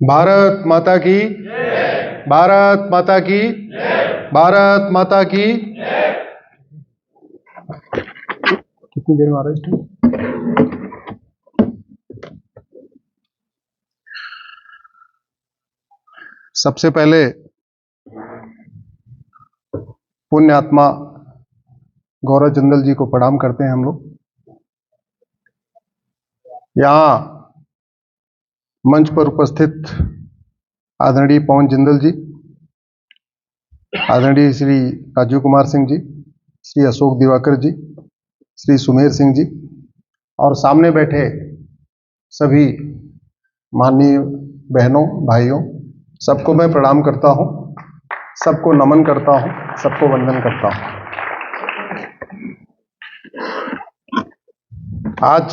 भारत माता की, भारत माता की, भारत माता की। कितनी देर में आ रहा है? सबसे पहले पुण्य आत्मा गौरव जिंदल जी को प्रणाम करते हैं हम लोग। यहाँ मंच पर उपस्थित आदरणीय पवन जिंदल जी, आदरणीय श्री राजीव कुमार सिंह जी, श्री अशोक दिवाकर जी, श्री सुमेर सिंह जी और सामने बैठे सभी माननीय बहनों भाइयों, सबको मैं प्रणाम करता हूं, सबको नमन करता हूं, सबको वंदन करता हूं। आज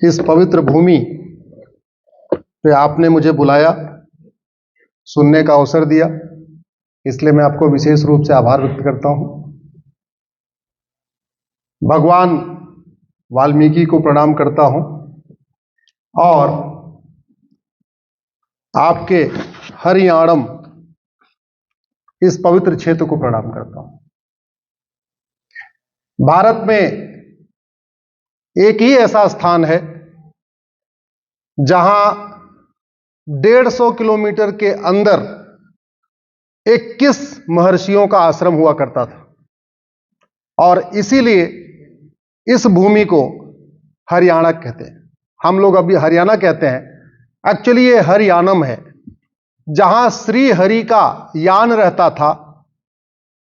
इस पवित्र भूमि पे आपने मुझे बुलाया, सुनने का अवसर दिया, इसलिए मैं आपको विशेष रूप से आभार व्यक्त करता हूं। भगवान वाल्मीकि को प्रणाम करता हूं और आपके हरियाणम इस पवित्र क्षेत्र को प्रणाम करता हूं। भारत में एक ही ऐसा स्थान है जहां 150 किलोमीटर के अंदर 21 महर्षियों का आश्रम हुआ करता था और इसीलिए इस भूमि को हरियाणा कहते हैं। हम लोग अभी हरियाणा कहते हैं, एक्चुअली ये हरियाणम है, जहां श्री हरि का यान रहता था,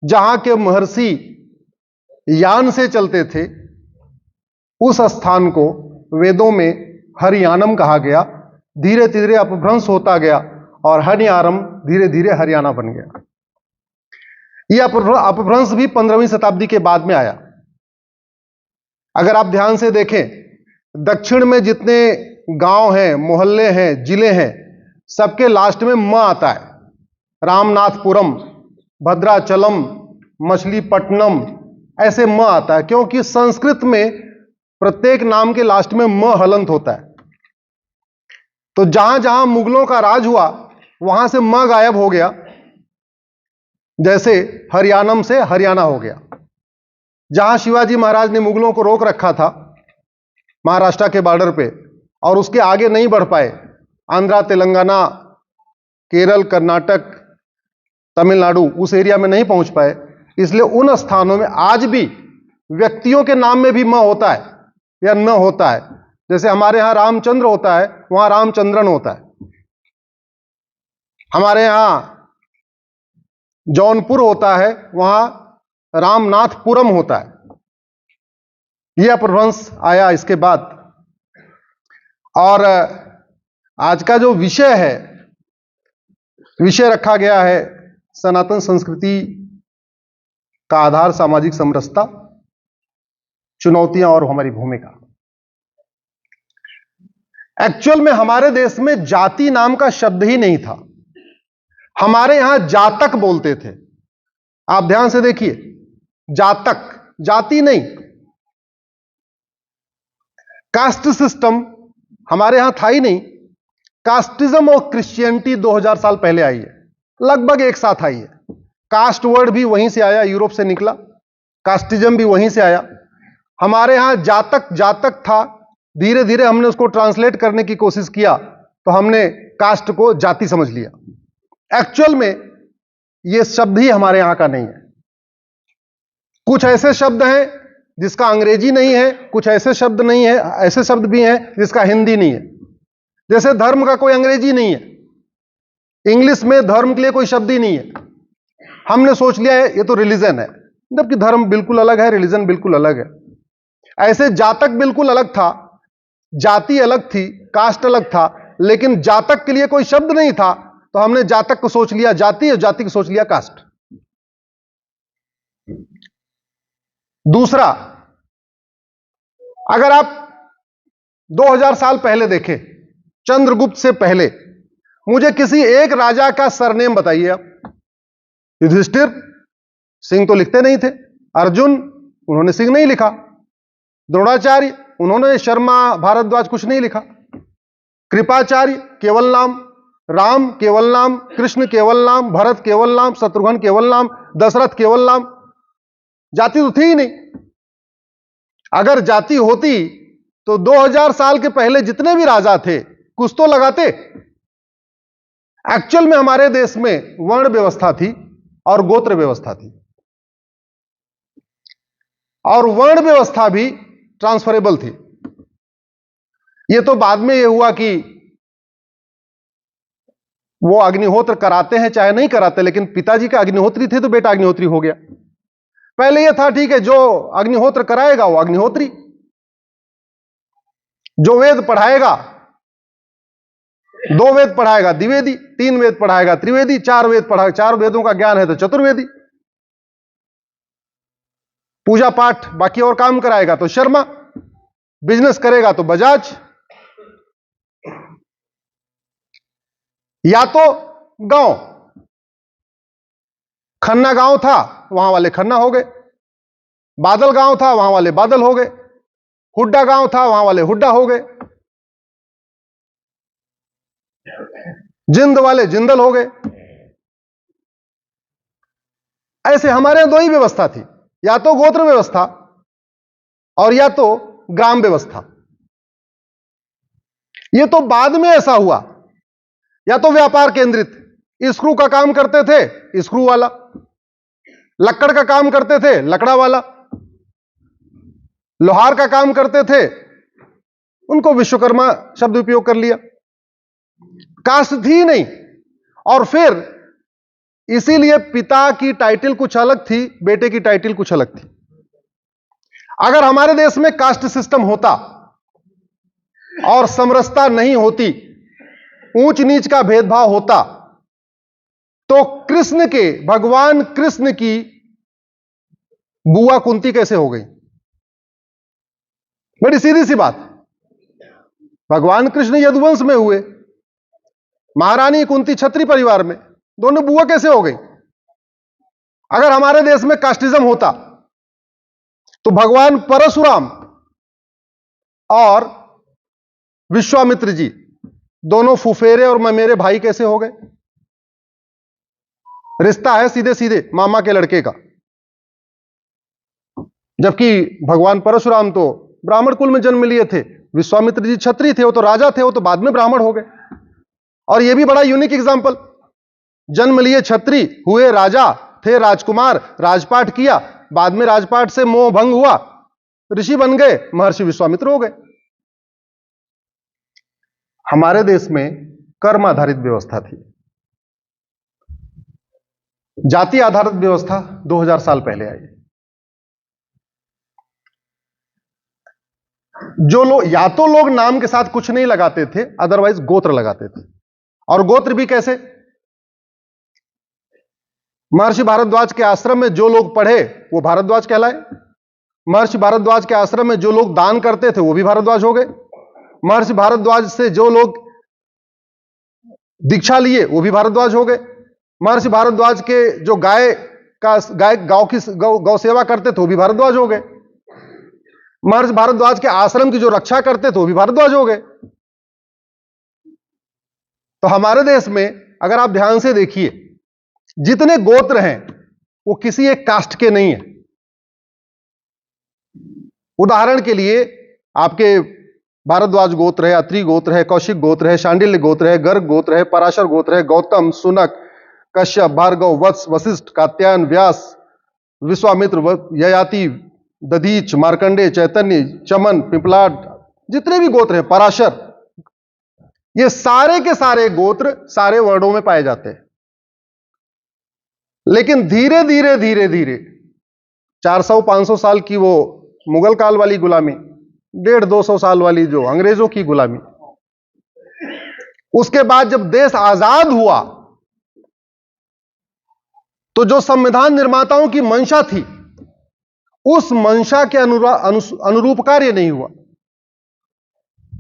जहां के महर्षि यान से चलते थे। उस स्थान को वेदों में हरियाणम कहा गया। धीरे धीरे अपभ्रंश होता गया और हरियाणम धीरे धीरे हरियाणा बन गया। यह अपभ्रंश भी 15वीं शताब्दी के बाद में आया। अगर आप ध्यान से देखें, दक्षिण में जितने गांव हैं, मोहल्ले हैं, जिले हैं, सबके लास्ट में म आता है। रामनाथपुरम, भद्राचलम, मछलीपट्टनम, ऐसे म आता है, क्योंकि संस्कृत में प्रत्येक नाम के लास्ट में म हलंत होता है। तो जहां जहां मुगलों का राज हुआ वहां से म गायब हो गया, जैसे हरियाणम से हरियाणा हो गया। जहां शिवाजी महाराज ने मुगलों को रोक रखा था महाराष्ट्र के बॉर्डर पे और उसके आगे नहीं बढ़ पाए, आंध्रा, तेलंगाना, केरल, कर्नाटक, तमिलनाडु, उस एरिया में नहीं पहुंच पाए, इसलिए उन स्थानों में आज भी व्यक्तियों के नाम में भी म होता है या न होता है। जैसे हमारे यहां रामचंद्र होता है, वहां रामचंद्रन होता है। हमारे यहां जौनपुर होता है, वहां रामनाथपुरम होता है। यह अपभ्रंश आया इसके बाद। और आज का जो विषय है, विषय रखा गया है सनातन संस्कृति का आधार सामाजिक समरसता, चुनौतियां और हमारी भूमिका। एक्चुअल में हमारे देश में जाति नाम का शब्द ही नहीं था। हमारे यहां जातक बोलते थे। आप ध्यान से देखिए, जातक, जाति नहीं। कास्ट सिस्टम हमारे यहां था ही नहीं। कास्टिज्म और क्रिश्चियनिटी 2000 साल पहले आई है, लगभग एक साथ आई है। कास्ट वर्ड भी वहीं से आया, यूरोप से निकला। कास्टिज्म भी वहीं से आया। हमारे यहां जातक जातक था, धीरे धीरे हमने उसको ट्रांसलेट करने की कोशिश किया तो हमने कास्ट को जाति समझ लिया। एक्चुअल में यह शब्द ही हमारे यहां का नहीं है। कुछ ऐसे शब्द हैं जिसका अंग्रेजी नहीं है, कुछ ऐसे शब्द नहीं है, ऐसे शब्द भी हैं जिसका हिंदी नहीं है। जैसे धर्म का कोई अंग्रेजी नहीं है, इंग्लिश में धर्म के लिए कोई शब्द ही नहीं है। हमने सोच लिया है ये तो रिलीजन है, जबकि धर्म बिल्कुल अलग है, रिलीजन बिल्कुल अलग है। ऐसे जातक बिल्कुल अलग था, जाति अलग थी, कास्ट अलग था, लेकिन जातक के लिए कोई शब्द नहीं था, तो हमने जातक को सोच लिया जाति और जाति को सोच लिया कास्ट। दूसरा, अगर आप 2000 साल पहले देखें, चंद्रगुप्त से पहले, मुझे किसी एक राजा का सरनेम बताइए आप। युधिष्ठिर, सिंह तो लिखते नहीं थे। अर्जुन, उन्होंने सिंह नहीं लिखा। द्रोणाचार्य, उन्होंने शर्मा, भारद्वाज कुछ नहीं लिखा। कृपाचार्य केवल नाम, राम केवल नाम, कृष्ण केवल नाम, भरत केवल नाम, शत्रुघ्न केवल नाम, दशरथ केवल नाम। जाति तो थी ही नहीं। अगर जाति होती तो 2000 साल के पहले जितने भी राजा थे कुछ तो लगाते। एक्चुअल में हमारे देश में वर्ण व्यवस्था थी और गोत्र व्यवस्था थी, और वर्ण व्यवस्था भी ट्रांसफरेबल थी। यह तो बाद में यह हुआ कि वो अग्निहोत्र कराते हैं चाहे नहीं कराते, लेकिन पिताजी का अग्निहोत्री थे तो बेटा अग्निहोत्री हो गया। पहले यह था ठीक है, जो अग्निहोत्र कराएगा वो अग्निहोत्री, जो वेद पढ़ाएगा, 2 वेद पढ़ाएगा द्विवेदी, 3 वेद पढ़ाएगा त्रिवेदी, 4 वेद पढ़ाएगा, 4 वेदों का ज्ञान है तो चतुर्वेदी, पूजा पाठ बाकी और काम कराएगा तो शर्मा, बिजनेस करेगा तो बजाज। या तो गांव, खन्ना गांव था वहां वाले खन्ना हो गए, बादल गांव था वहां वाले बादल हो गए, हुड्डा गांव था वहां वाले हुड्डा हो गए, जिंद वाले जिंदल हो गए। ऐसे हमारे यहां 2 ही व्यवस्था थी, या तो गोत्र व्यवस्था और या तो ग्राम व्यवस्था। यह तो बाद में ऐसा हुआ। या तो व्यापार केंद्रित, स्क्रू का काम करते थे स्क्रू वाला, लक्कड़ का काम करते थे लकड़ा वाला, लोहार का काम करते थे उनको विश्वकर्मा शब्द उपयोग कर लिया। कास्ट थी नहीं। और फिर इसीलिए पिता की टाइटल कुछ अलग थी, बेटे की टाइटल कुछ अलग थी। अगर हमारे देश में कास्ट सिस्टम होता और समरसता नहीं होती, ऊंच नीच का भेदभाव होता, तो कृष्ण के, भगवान कृष्ण की बुआ कुंती कैसे हो गई? बड़ी सीधी सी बात। भगवान कृष्ण यदुवंश में हुए, महारानी कुंती क्षत्रिय परिवार में, दोनों बुआ कैसे हो गई? अगर हमारे देश में कास्टिज्म होता तो भगवान परशुराम और विश्वामित्र जी दोनों फुफेरे और ममेरे भाई कैसे हो गए? रिश्ता है सीधे सीधे मामा के लड़के का। जबकि भगवान परशुराम तो ब्राह्मण कुल में जन्म लिए थे, विश्वामित्र जी क्षत्रिय थे, वो तो राजा थे, वो तो बाद में ब्राह्मण हो गए। और यह भी बड़ा यूनिक एग्जांपल, जन्म लिए क्षत्रिय, हुए राजा, थे राजकुमार, राजपाट किया, बाद में राजपाट से मोह भंग हुआ, ऋषि बन गए, महर्षि विश्वामित्र हो गए। हमारे देश में कर्म आधारित व्यवस्था थी, जाति आधारित व्यवस्था 2000 साल पहले आई। जो लोग, या तो लोग नाम के साथ कुछ नहीं लगाते थे, अदरवाइज गोत्र लगाते थे। और गोत्र भी कैसे? महर्षि भारद्वाज के आश्रम में जो लोग पढ़े वो भारद्वाज कहलाए, महर्षि भारद्वाज के आश्रम में जो लोग दान करते थे वो भी भारद्वाज हो गए, महर्षि भारद्वाज से जो लोग दीक्षा लिए वो भी भारद्वाज हो गए, महर्षि भारद्वाज के जो गौ सेवा करते थे वो भी भारद्वाज हो गए, महर्षि भारद्वाज के आश्रम की जो रक्षा करते थे वो भी भारद्वाज हो गए। तो हमारे देश में अगर आप ध्यान से देखिए, जितने गोत्र हैं वो किसी एक कास्ट के नहीं है। उदाहरण के लिए आपके भारद्वाज गोत्र है, अत्रि गोत्र है, कौशिक गोत्र है, शांडिल्य गोत्र है, गर्ग गोत्र है, पराशर गोत्र है, गौतम, सुनक, कश्यप, भार्गव, वत्स, वशिष्ठ, कात्यायन, व्यास, विश्वामित्र, ययाति, दधीच, मार्कंडे, चैतन्य, चमन, पिपलाद, जितने भी गोत्र हैं, पराशर, ये सारे के सारे गोत्र सारे वर्णों में पाए जाते हैं। लेकिन धीरे धीरे धीरे धीरे 400-500 साल की वो मुगल काल वाली गुलामी, 150-200 साल वाली जो अंग्रेजों की गुलामी, उसके बाद जब देश आजाद हुआ तो जो संविधान निर्माताओं की मंशा थी उस मंशा के अनुरूप कार्य नहीं हुआ।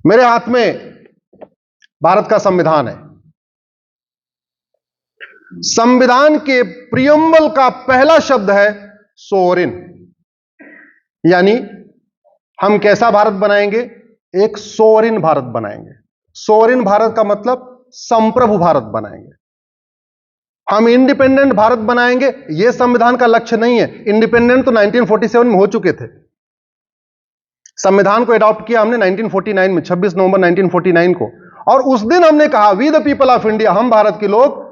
मेरे हाथ में भारत का संविधान है। संविधान के प्रियम्बल का पहला शब्द है सोवरेन, यानी हम कैसा भारत बनाएंगे? एक सोवरेन भारत बनाएंगे। सोवरिन भारत का मतलब संप्रभु भारत बनाएंगे, हम इंडिपेंडेंट भारत बनाएंगे। यह संविधान का लक्ष्य नहीं है। इंडिपेंडेंट तो 1947 में हो चुके थे। संविधान को अडॉप्ट किया हमने 1949 में, 26 नवंबर 1949 को, और उस दिन हमने कहा we the people of India, हम भारत के लोग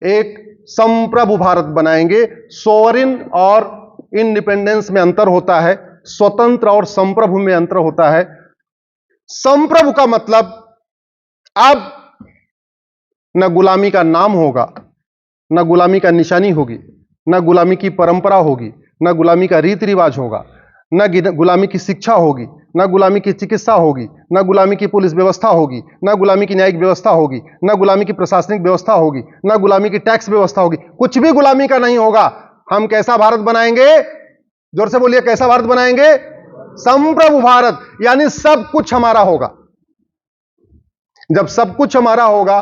एक संप्रभु भारत बनाएंगे। सोवरिन और इंडिपेंडेंस में अंतर होता है, स्वतंत्र और संप्रभु में अंतर होता है। संप्रभु का मतलब अब न गुलामी का नाम होगा, न गुलामी का निशानी होगी, न गुलामी की परंपरा होगी, न गुलामी का रीति रिवाज होगा, न गुलामी की शिक्षा होगी, न गुलामी की चिकित्सा होगी, न गुलामी की पुलिस व्यवस्था होगी, न गुलामी की न्यायिक व्यवस्था होगी, न गुलामी की प्रशासनिक व्यवस्था होगी, न गुलामी की टैक्स व्यवस्था होगी। कुछ भी गुलामी का नहीं होगा। हम कैसा भारत बनाएंगे? जोर से बोलिए, कैसा भारत बनाएंगे? संप्रभु भारत, यानी सब कुछ हमारा होगा। जब सब कुछ हमारा होगा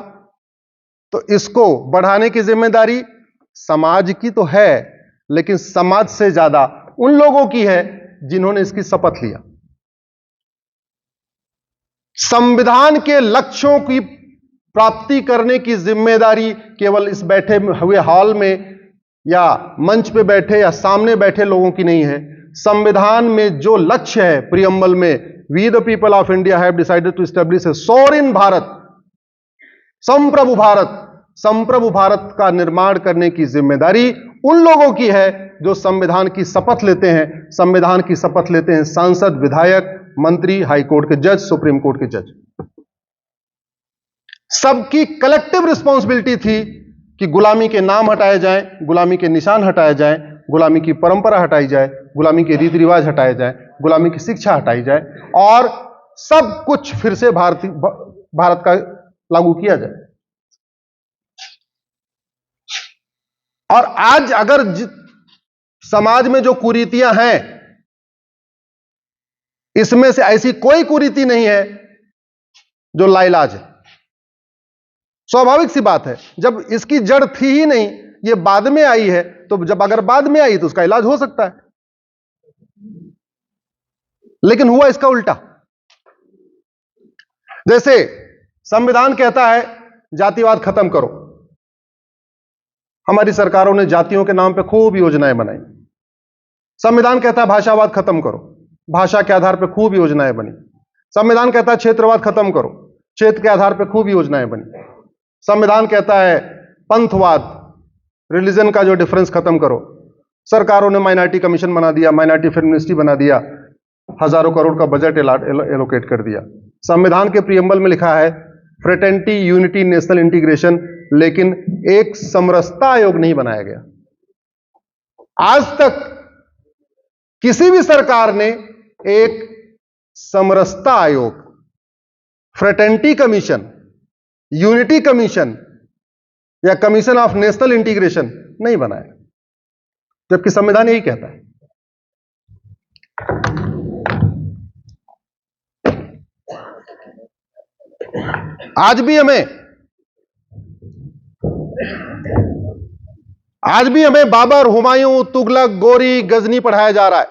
तो इसको बढ़ाने की जिम्मेदारी समाज की तो है, लेकिन समाज से ज्यादा उन लोगों की है जिन्होंने इसकी शपथ लिया। संविधान के लक्ष्यों की प्राप्ति करने की जिम्मेदारी केवल इस बैठे हुए हॉल में या मंच पे बैठे या सामने बैठे लोगों की नहीं है। संविधान में जो लक्ष्य है, प्रियम्बल में, we the people of India have decided to establish a sovereign Bharat, संप्रभु भारत, संप्रभु भारत का निर्माण करने की जिम्मेदारी उन लोगों की है जो संविधान की शपथ लेते हैं। संविधान की शपथ लेते हैं सांसद, विधायक, मंत्री, हाई कोर्ट के जज, सुप्रीम कोर्ट के जज। सबकी कलेक्टिव रिस्पॉन्सिबिलिटी थी कि गुलामी के नाम हटाए जाएं, गुलामी के निशान हटाए जाएं, गुलामी की परंपरा हटाई जाए, गुलामी के रीति रिवाज हटाए जाए, गुलामी की शिक्षा हटाई जाए और सब कुछ फिर से भारत का लागू किया जाए। और आज अगर समाज में जो कुरीतियां हैं, इसमें से ऐसी कोई कुरीति नहीं है जो लाइलाज है। स्वाभाविक सी बात है, जब इसकी जड़ थी ही नहीं, ये बाद में आई है, तो जब अगर बाद में आई तो उसका इलाज हो सकता है। लेकिन हुआ इसका उल्टा। जैसे संविधान कहता है जातिवाद खत्म करो, हमारी सरकारों ने जातियों के नाम पे खूब योजनाएं बनाई। संविधान कहता है भाषावाद खत्म करो, भाषा के आधार पे खूब योजनाएं बनी। संविधान कहता है क्षेत्रवाद खत्म करो, क्षेत्र के आधार पे खूब योजनाएं बनी। संविधान कहता है पंथवाद, रिलीजन का जो डिफरेंस खत्म करो। सरकारों ने माइनॉरिटी कमीशन बना दिया, माइनॉरिटी फिल्म मिनिस्ट्री बना दिया, हजारों करोड़ का बजट एलोकेट कर दिया। संविधान के प्रियम्बल में लिखा है फ्रेटर्निटी, यूनिटी, नेशनल इंटीग्रेशन, लेकिन एक समरसता आयोग नहीं बनाया गया। आज तक किसी भी सरकार ने एक समरसता आयोग, फ्रेटर्निटी कमीशन, यूनिटी कमीशन या कमीशन ऑफ नेशनल इंटीग्रेशन नहीं बनाया, जबकि संविधान यही कहता है। आज भी हमें बाबर, हुमायूं, तुगलक, गोरी, गजनी पढ़ाया जा रहा है।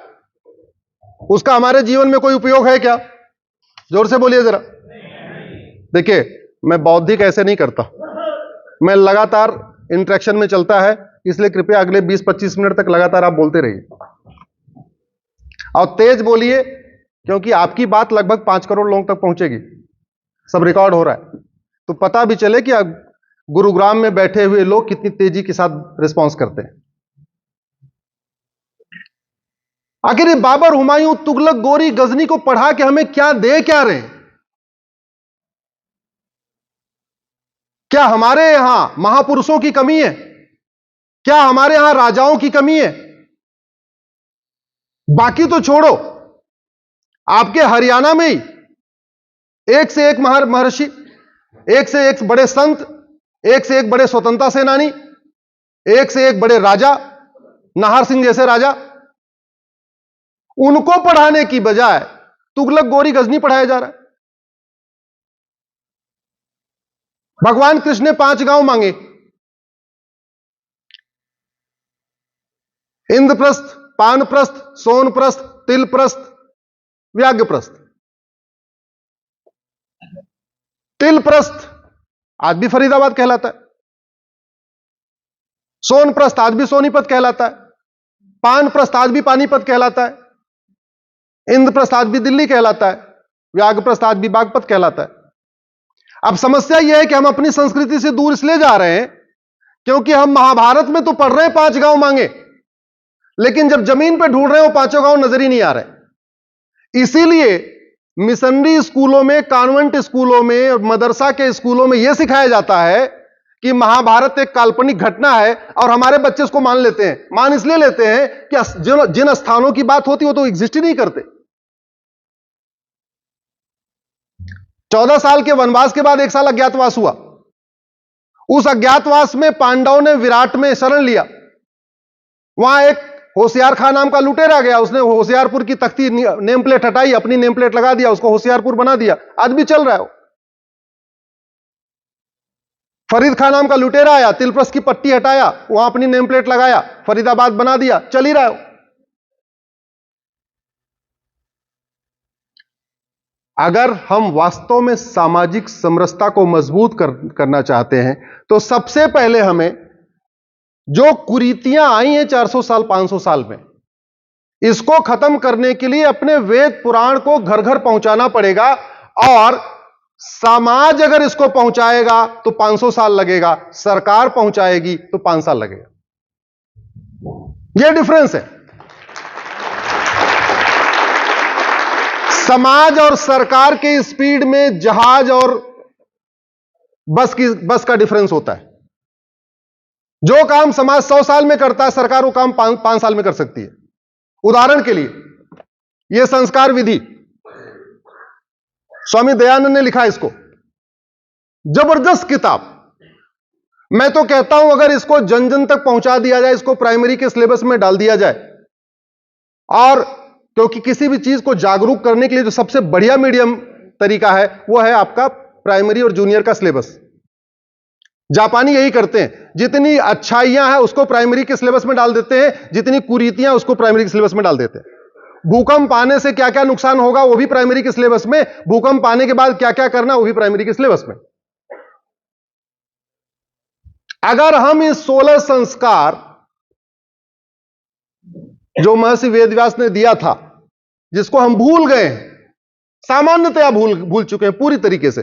उसका हमारे जीवन में कोई उपयोग है क्या? जोर से बोलिए जरा। देखिए, मैं बौद्धिक ऐसे नहीं करता, मैं लगातार इंटरेक्शन में चलता है, इसलिए कृपया अगले 20-25 मिनट तक लगातार आप बोलते रहिए और तेज बोलिए, क्योंकि आपकी बात लगभग 5 करोड़ लोगों तक पहुंचेगी। सब रिकॉर्ड हो रहा है, तो पता भी चले कि गुरुग्राम में बैठे हुए लोग कितनी तेजी के साथ रिस्पॉन्स करते हैं। आखिर ये बाबर, हुमायूं, तुगलक, गोरी, गजनी को पढ़ा के हमें क्या दे क्या रहे? क्या हमारे यहां महापुरुषों की कमी है? क्या हमारे यहां राजाओं की कमी है? बाकी तो छोड़ो, आपके हरियाणा में ही एक से एक महर्षि, एक से एक बड़े संत, एक से एक बड़े स्वतंत्रता सेनानी, एक से एक बड़े राजा, नाहर सिंह जैसे राजा, उनको पढ़ाने की बजाय तुगलक, गोरी, गजनी पढ़ाया जा रहा है। भगवान कृष्ण ने 5 गांव मांगे, इंद्रप्रस्थ, पानप्रस्थ, सोनप्रस्थ, तिलप्रस्थ, व्याघ्रप्रस्थ। तिलप्रस्थ आज भी फरीदाबाद कहलाता है, सोनप्रस्थ आज भी सोनीपत कहलाता है, पानप्रस्थ आज भी पानीपत कहलाता है, इंद्रप्रस्थ आज भी दिल्ली कहलाता है, व्याघ्रप्रस्थ आज भी बागपत कहलाता है। अब समस्या यह है कि हम अपनी संस्कृति से दूर इसलिए जा रहे हैं क्योंकि हम महाभारत में तो पढ़ रहे हैं 5 गांव मांगे, लेकिन जब जमीन पे ढूंढ रहे हैं वो 5 गांव नजर ही नहीं आ रहे। इसीलिए मिशनरी स्कूलों में, कॉन्वेंट स्कूलों में और मदरसा के स्कूलों में यह सिखाया जाता है कि महाभारत एक काल्पनिक घटना है, और हमारे बच्चे उसको मान लेते हैं। मान इसलिए लेते हैं कि जिन स्थानों की बात होती है वो तो एग्जिस्ट ही नहीं करते। 14 साल के वनवास के बाद 1 साल अज्ञातवास हुआ। उस अज्ञातवास में पांडवों ने विराट में शरण लिया। वहां एक होशियार खां नाम का लुटेरा गया, उसने होशियारपुर की तख्ती नेम प्लेट हटाई, अपनी नेम प्लेट लगा दिया, उसको होशियारपुर बना दिया, आज भी चल रहा है। फरीद खान नाम का लुटेरा आया, तिलप्रस्थ की पट्टी हटाया, वहां अपनी नेम प्लेट लगाया, फरीदाबाद बना दिया, चल ही रहा है। अगर हम वास्तव में सामाजिक समरसता को मजबूत करना चाहते हैं तो सबसे पहले हमें जो कुरीतियां आई हैं 400 साल 500 साल में, इसको खत्म करने के लिए अपने वेद पुराण को घर घर पहुंचाना पड़ेगा। और समाज अगर इसको पहुंचाएगा तो 500 साल लगेगा, सरकार पहुंचाएगी तो 5 साल लगेगा। यह डिफरेंस है। समाज और सरकार के स्पीड में जहाज और बस का डिफरेंस होता है। जो काम समाज 100 साल में करता है, सरकार वो काम 5 साल में कर सकती है। उदाहरण के लिए यह संस्कार विधि, स्वामी दयानंद ने लिखा इसको, जबरदस्त किताब। मैं तो कहता हूं अगर इसको जन जन तक पहुंचा दिया जाए, इसको प्राइमरी के सिलेबस में डाल दिया जाए, और क्योंकि किसी भी चीज को जागरूक करने के लिए जो सबसे बढ़िया मीडियम तरीका है वो है आपका प्राइमरी और जूनियर का सिलेबस। जापानी यही करते हैं, जितनी अच्छाइयां हैं उसको प्राइमरी के सिलेबस में डाल देते हैं, जितनी कुरीतियां उसको प्राइमरी के सिलेबस में डाल देते हैं। भूकंप आने से क्या क्या नुकसान होगा वो भी प्राइमरी के सिलेबस में, भूकंप आने के बाद क्या क्या करना वो भी प्राइमरी के सिलेबस में। अगर हम इस 16 संस्कार जो महर्षि वेदव्यास ने दिया था, जिसको हम भूल गए हैं, सामान्यतया भूल चुके हैं पूरी तरीके से।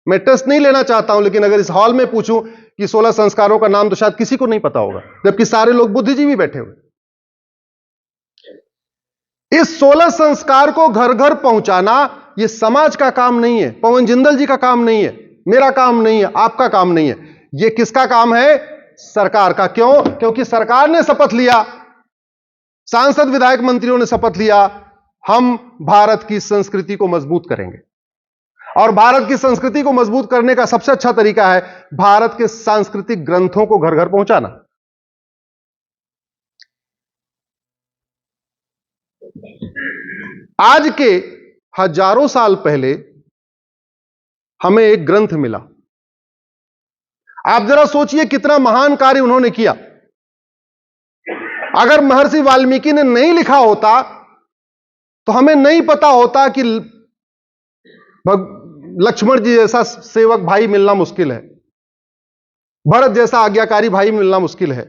मैं टेस्ट नहीं लेना चाहता हूं, लेकिन अगर इस हॉल में पूछूं कि 16 संस्कारों का नाम, तो शायद किसी को नहीं पता होगा, जबकि सारे लोग बुद्धिजीवी बैठे हुए। इस 16 संस्कार को घर घर पहुंचाना यह समाज का काम नहीं है, पवन जिंदल जी का काम नहीं है, मेरा काम नहीं है, आपका काम नहीं है। यह किसका काम है? सरकार का। क्यों? क्योंकि सरकार ने शपथ लिया, सांसद विधायक मंत्रियों ने शपथ लिया, हम भारत की संस्कृति को मजबूत करेंगे। और भारत की संस्कृति को मजबूत करने का सबसे अच्छा तरीका है भारत के सांस्कृतिक ग्रंथों को घर घर पहुंचाना। आज के हजारों साल पहले हमें एक ग्रंथ मिला। आप जरा सोचिए कितना महान कार्य उन्होंने किया। अगर महर्षि वाल्मीकि ने नहीं लिखा होता तो हमें नहीं पता होता कि लक्ष्मण जी जैसा सेवक भाई मिलना मुश्किल है, भरत जैसा आज्ञाकारी भाई मिलना मुश्किल है।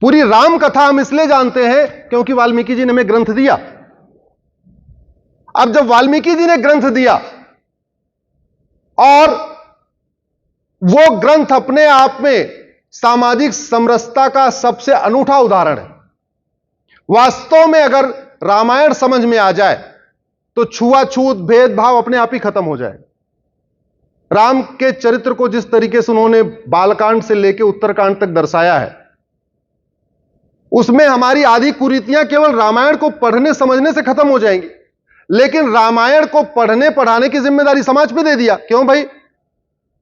पूरी राम कथा हम इसलिए जानते हैं क्योंकि वाल्मीकि जी ने हमें ग्रंथ दिया। अब जब वाल्मीकि जी ने ग्रंथ दिया, और वो ग्रंथ अपने आप में सामाजिक समरसता का सबसे अनूठा उदाहरण है। वास्तव में अगर रामायण समझ में आ जाए तो छुआछूत भेदभाव अपने आप ही खत्म हो जाए। राम के चरित्र को जिस तरीके से उन्होंने बालकांड से लेकर उत्तरकांड तक दर्शाया है, उसमें हमारी आधी कुरीतियां केवल रामायण को पढ़ने समझने से खत्म हो जाएंगी। लेकिन रामायण को पढ़ने पढ़ाने की जिम्मेदारी समाज पे दे दिया। क्यों भाई?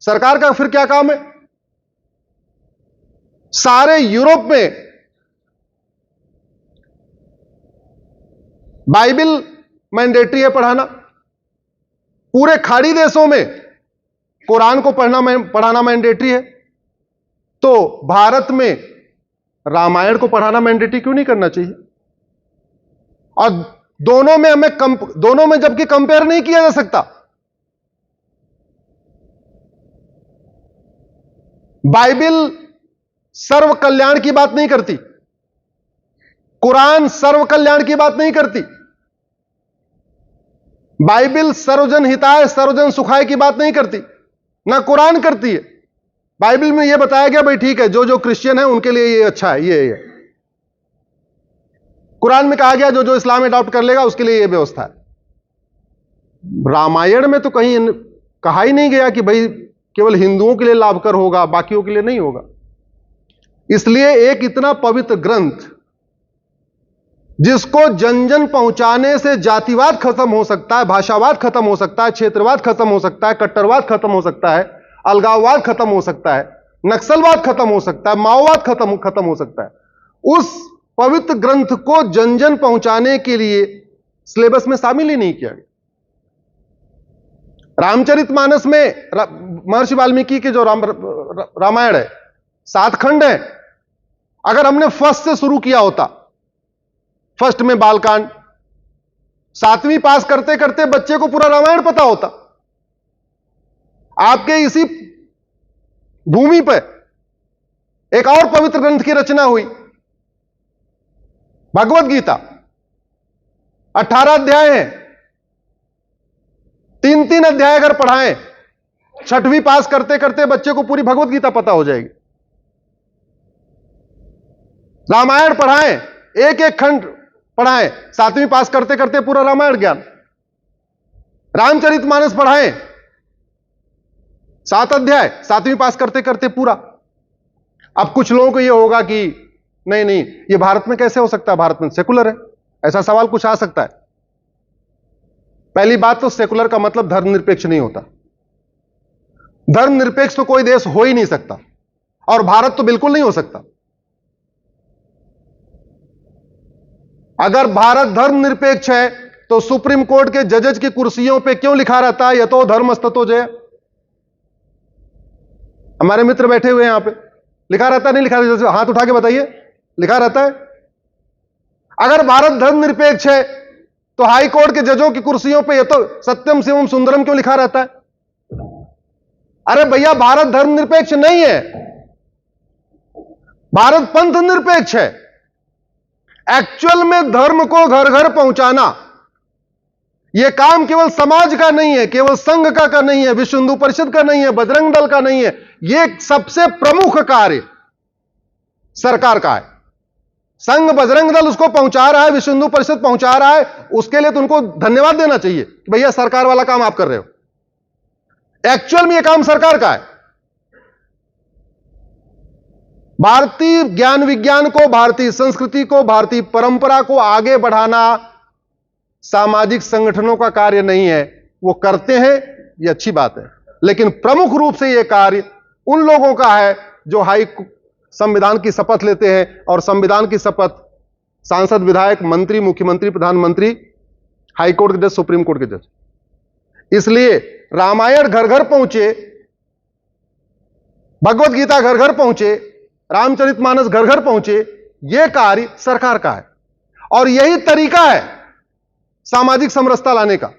सरकार का फिर क्या काम है? सारे यूरोप में बाइबल मैंडेटरी है पढ़ाना, पूरे खाड़ी देशों में कुरान को पढ़ाना मैंडेटरी है, तो भारत में रामायण को पढ़ाना मैंडेटरी क्यों नहीं करना चाहिए? और दोनों में जबकि कंपेयर नहीं किया जा सकता। बाइबिल सर्व कल्याण की बात नहीं करती, कुरान सर्व कल्याण की बात नहीं करती, बाइबिल सर्वजन हिताय सर्वजन सुखाय की बात नहीं करती, ना कुरान करती है। बाइबिल में यह बताया गया भाई ठीक है, जो जो क्रिश्चियन है उनके लिए ये अच्छा है, ये कुरान में कहा गया जो जो इस्लाम अडॉप्ट कर लेगा उसके लिए यह व्यवस्था है। रामायण में तो कहीं कहा ही नहीं गया कि भाई केवल हिंदुओं के लिए लाभकर होगा, बाकियों के लिए नहीं होगा। इसलिए एक इतना पवित्र ग्रंथ जिसको जन जन पहुंचाने से जातिवाद खत्म हो सकता है, भाषावाद खत्म हो सकता है, क्षेत्रवाद खत्म हो सकता है, कट्टरवाद खत्म हो सकता है, अलगाववाद खत्म हो सकता है, नक्सलवाद खत्म हो सकता है, माओवाद खत्म हो सकता है, उस पवित्र ग्रंथ को जन जन पहुंचाने के लिए सिलेबस में शामिल ही नहीं किया गया। रामचरितमानस में महर्षि वाल्मीकि के जो रामायण है 7 खंड है। अगर हमने फर्स्ट से शुरू किया होता, फर्स्ट में बालकांड, 7वीं पास करते करते बच्चे को पूरा रामायण पता होता। आपके इसी भूमि पर एक और पवित्र ग्रंथ की रचना हुई, भगवत गीता। 18 अध्याय हैं, 3-3 अध्याय अगर पढ़ाएं, 6वीं पास करते करते बच्चे को पूरी भगवत गीता पता हो जाएगी। रामायण पढ़ाएं, एक एक खंड पढ़ाएं, 7वीं पास करते करते पूरा रामायण ज्ञान। रामचरितमानस पढ़ाएं, 7 अध्याय, 7वीं पास करते करते पूरा। अब कुछ लोगों को यह होगा कि नहीं नहीं, यह भारत में कैसे हो सकता है, भारत में सेकुलर है, ऐसा सवाल कुछ आ सकता है। पहली बात तो सेकुलर का मतलब धर्मनिरपेक्ष नहीं होता। धर्मनिरपेक्ष तो कोई देश हो ही नहीं सकता, और भारत तो बिल्कुल नहीं हो सकता। अगर भारत धर्मनिरपेक्ष है तो सुप्रीम कोर्ट के जजेज की कुर्सियों पे क्यों लिखा रहता है यतो धर्मस्ततो जय? हमारे मित्र बैठे हुए हैं यहां पे, लिखा रहता है नहीं लिखा रहता? हाथ उठा के बताइए, लिखा रहता है। अगर भारत धर्मनिरपेक्ष है तो हाई कोर्ट के जजों की कुर्सियों पे यतो सत्यम शिवम सुंदरम क्यों लिखा रहता है? अरे भैया, भारत धर्मनिरपेक्ष नहीं है, भारत पंथ निरपेक्ष है। एक्चुअल में धर्म को घर घर पहुंचाना यह काम केवल समाज का नहीं है, केवल संघ का नहीं है, विश्व हिंदू परिषद का नहीं है, बजरंग दल का नहीं है। यह सबसे प्रमुख कार्य सरकार का है। संघ बजरंग दल उसको पहुंचा रहा है, विश्व हिंदू परिषद पहुंचा रहा है, उसके लिए तो उनको धन्यवाद देना चाहिए कि भैया सरकार वाला काम आप कर रहे हो। एक्चुअल में यह काम सरकार का है। भारतीय ज्ञान विज्ञान को, भारतीय संस्कृति को, भारतीय परंपरा को आगे बढ़ाना सामाजिक संगठनों का कार्य नहीं है। वो करते हैं, ये अच्छी बात है, लेकिन प्रमुख रूप से यह कार्य उन लोगों का है जो संविधान की शपथ लेते हैं, और संविधान की शपथ सांसद, विधायक, मंत्री, मुख्यमंत्री, प्रधानमंत्री, हाईकोर्ट के जज, सुप्रीम कोर्ट के जज। इसलिए रामायण घर घर पहुंचे, भगवत गीता घर घर पहुंचे, रामचरितमानस घर घर पहुंचे, यह कार्य सरकार का है। और यही तरीका है सामाजिक समरसता लाने का।